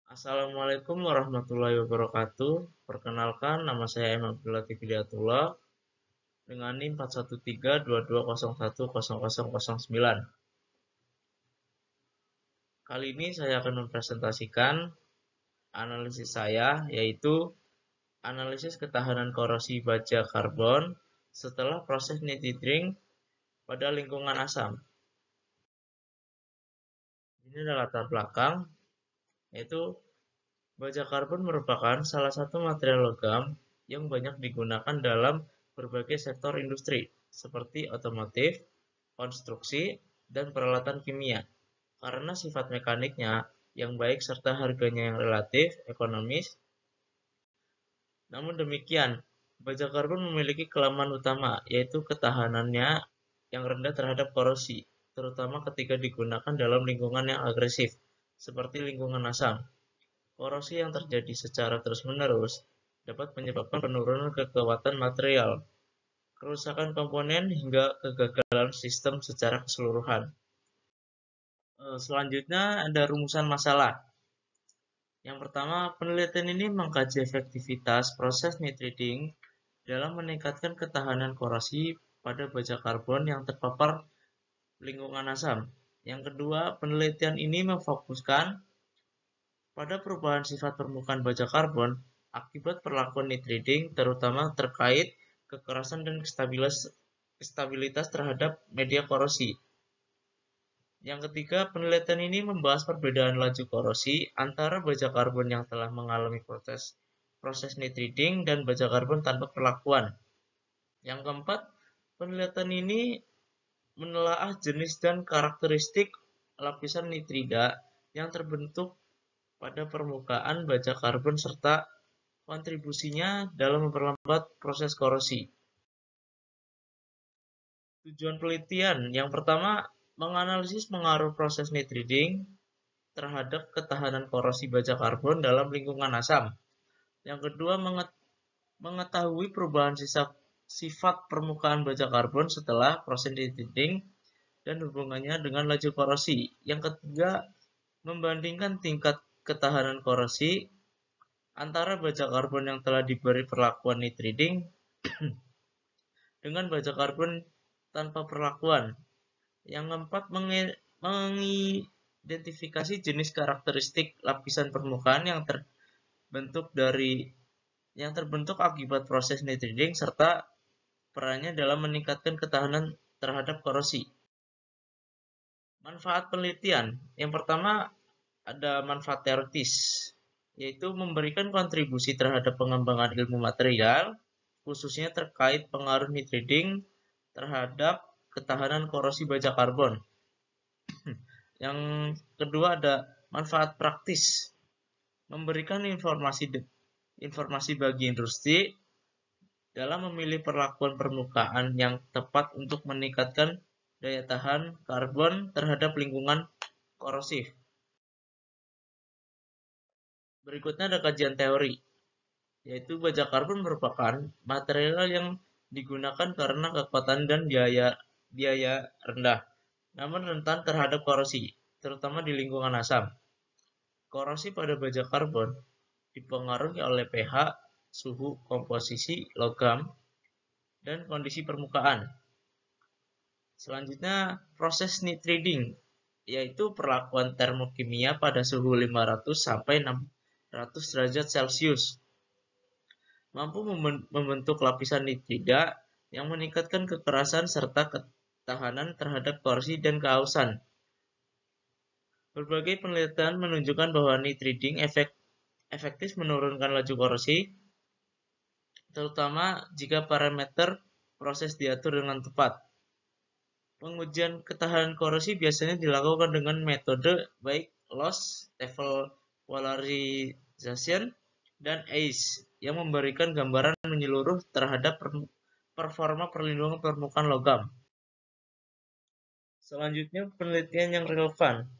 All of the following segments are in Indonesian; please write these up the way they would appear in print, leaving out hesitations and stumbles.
Assalamualaikum warahmatullahi wabarakatuh. Perkenalkan, nama saya M. Abdul Latif Hidayatullah dengan NIM 41322010009. Kali ini saya akan mempresentasikan analisis saya, yaitu analisis ketahanan korosi baja karbon setelah proses nitriding pada lingkungan asam. Ini adalah latar belakang, yaitu baja karbon merupakan salah satu material logam yang banyak digunakan dalam berbagai sektor industri, seperti otomotif, konstruksi, dan peralatan kimia, karena sifat mekaniknya yang baik serta harganya yang relatif ekonomis. Namun demikian, baja karbon memiliki kelemahan utama, yaitu ketahanannya yang rendah terhadap korosi, terutama ketika digunakan dalam lingkungan yang agresif, seperti lingkungan asam. Korosi yang terjadi secara terus-menerus dapat menyebabkan penurunan kekuatan material, kerusakan komponen, hingga kegagalan sistem secara keseluruhan. Selanjutnya ada rumusan masalah. Yang pertama, penelitian ini mengkaji efektivitas proses nitriding dalam meningkatkan ketahanan korosi pada baja karbon yang terpapar lingkungan asam. Yang kedua, penelitian ini memfokuskan pada perubahan sifat permukaan baja karbon akibat perlakuan nitriding, terutama terkait kekerasan dan stabilitas terhadap media korosi. Yang ketiga, penelitian ini membahas perbedaan laju korosi antara baja karbon yang telah mengalami proses nitriding dan baja karbon tanpa perlakuan. Yang keempat, penelitian ini menelaah jenis dan karakteristik lapisan nitrida yang terbentuk pada permukaan baja karbon serta kontribusinya dalam memperlambat proses korosi. Tujuan penelitian yang pertama, menganalisis pengaruh proses nitriding terhadap ketahanan korosi baja karbon dalam lingkungan asam. Yang kedua, mengetahui perubahan sifat permukaan baja karbon setelah proses nitriding dan hubungannya dengan laju korosi. Yang ketiga, membandingkan tingkat ketahanan korosi antara baja karbon yang telah diberi perlakuan nitriding dengan baja karbon tanpa perlakuan. Yang keempat, mengidentifikasi jenis karakteristik lapisan permukaan yang terbentuk akibat proses nitriding serta perannya dalam meningkatkan ketahanan terhadap korosi. Manfaat penelitian. Yang pertama, ada manfaat teoritis, yaitu memberikan kontribusi terhadap pengembangan ilmu material, khususnya terkait pengaruh nitriding terhadap ketahanan korosi baja karbon. Yang kedua ada manfaat praktis, memberikan informasi bagi industri dalam memilih perlakuan permukaan yang tepat untuk meningkatkan daya tahan karbon terhadap lingkungan korosif. Berikutnya ada kajian teori, yaitu baja karbon merupakan material yang digunakan karena kekuatan dan biaya rendah, namun rentan terhadap korosi, terutama di lingkungan asam. Korosi pada baja karbon dipengaruhi oleh pH, suhu komposisi logam, dan kondisi permukaan. Selanjutnya, proses nitriding, yaitu perlakuan termokimia pada suhu 500 sampai 600 derajat Celcius. Mampu membentuk lapisan nitrida yang meningkatkan kekerasan serta ketahanan terhadap korosi dan kehausan. Berbagai penelitian menunjukkan bahwa nitriding efektif menurunkan laju korosi, terutama jika parameter proses diatur dengan tepat. Pengujian ketahanan korosi biasanya dilakukan dengan metode baik loss level polarization dan ACE yang memberikan gambaran menyeluruh terhadap performa perlindungan permukaan logam. Selanjutnya penelitian yang relevan.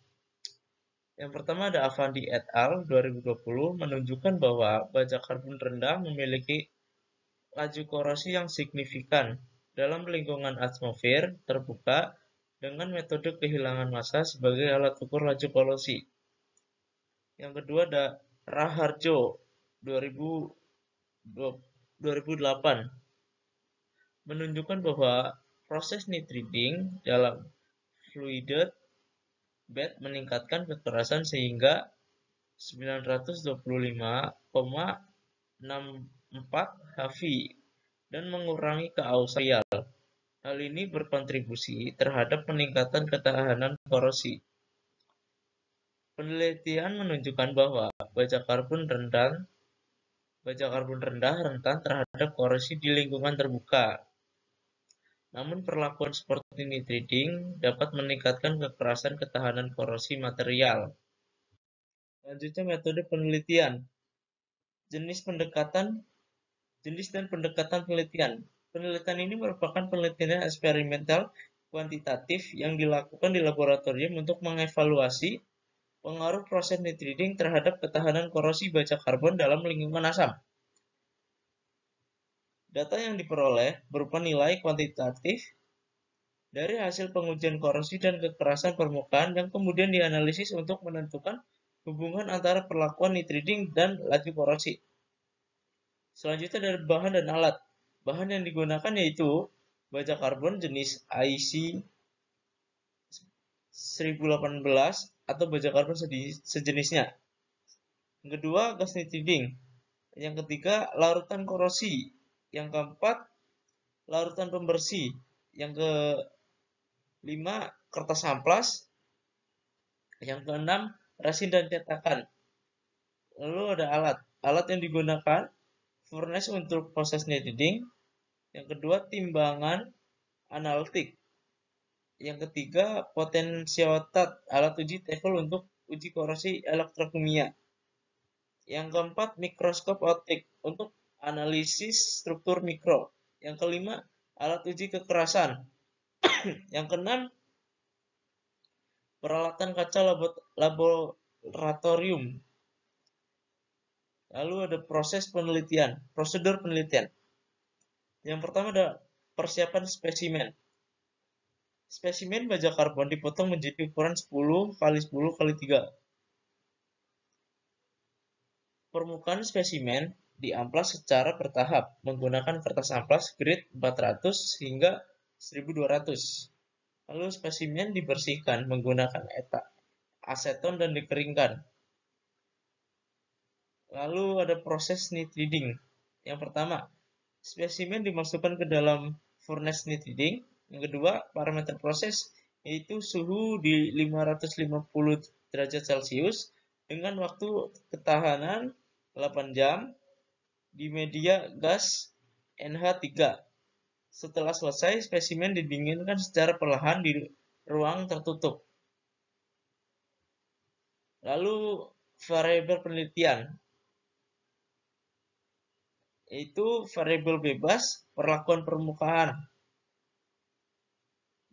Yang pertama ada Avandi et al. 2020 menunjukkan bahwa baja karbon rendah memiliki laju korosi yang signifikan dalam lingkungan atmosfer terbuka dengan metode kehilangan massa sebagai alat ukur laju korosi. Yang kedua ada Raharjo 2008 menunjukkan bahwa proses nitriding dalam fluided bed meningkatkan kekerasan sehingga 925,64 HV dan mengurangi keausan real. Hal ini berkontribusi terhadap peningkatan ketahanan korosi. Penelitian menunjukkan bahwa baja karbon rendah rentan terhadap korosi di lingkungan terbuka. Namun perlakuan seperti nitriding dapat meningkatkan kekerasan ketahanan korosi material. Selanjutnya metode penelitian. Jenis dan pendekatan penelitian. Penelitian ini merupakan penelitian eksperimental kuantitatif yang dilakukan di laboratorium untuk mengevaluasi pengaruh proses nitriding terhadap ketahanan korosi baja karbon dalam lingkungan asam. Data yang diperoleh berupa nilai kuantitatif dari hasil pengujian korosi dan kekerasan permukaan yang kemudian dianalisis untuk menentukan hubungan antara perlakuan nitriding dan laju korosi. Selanjutnya dari bahan dan alat. Bahan yang digunakan yaitu baja karbon jenis IC 1018 atau baja karbon sejenisnya. Yang kedua, gas nitriding. Yang ketiga, larutan korosi. Yang keempat, larutan pembersih. Yang kelima, kertas amplas. Yang keenam, resin dan cetakan. Lalu ada alat. Alat yang digunakan, furnace untuk proses nitriding. Yang kedua, timbangan analitik. Yang ketiga, potentiometer, alat uji TEFL untuk uji korosi elektrokimia. Yang keempat, mikroskop optik untuk analisis struktur mikro. Yang kelima, alat uji kekerasan. Yang keenam, peralatan kaca laboratorium. Lalu ada prosedur penelitian. Yang pertama ada persiapan spesimen. Spesimen baja karbon dipotong menjadi ukuran 10 x 10 x 3. Permukaan spesimen diamplas secara bertahap menggunakan kertas amplas grade 400 hingga 1200. Lalu spesimen dibersihkan menggunakan aseton dan dikeringkan. Lalu ada proses nitriding. Yang pertama, spesimen dimasukkan ke dalam furnace nitriding. Yang kedua, parameter proses yaitu suhu di 550 derajat Celcius dengan waktu ketahanan 8 jam di media gas NH3. Setelah selesai, spesimen didinginkan secara perlahan di ruang tertutup. Lalu variabel penelitian yaitu variabel bebas perlakuan permukaan.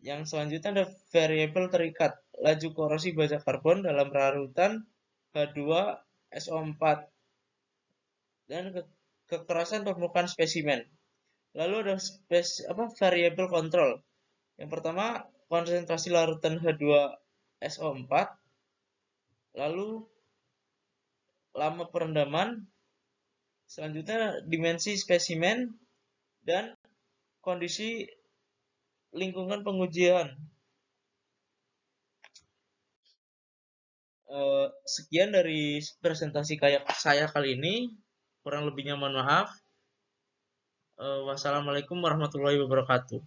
Yang selanjutnya ada variabel terikat laju korosi baja karbon dalam larutan H2SO4 dan kekerasan permukaan spesimen. Lalu ada variabel kontrol. Yang pertama, konsentrasi larutan H2SO4, lalu lama perendaman, selanjutnya dimensi spesimen, dan kondisi lingkungan pengujian. Sekian dari presentasi saya kali ini. Kurang lebihnya mohon maaf. Wassalamualaikum warahmatullahi wabarakatuh.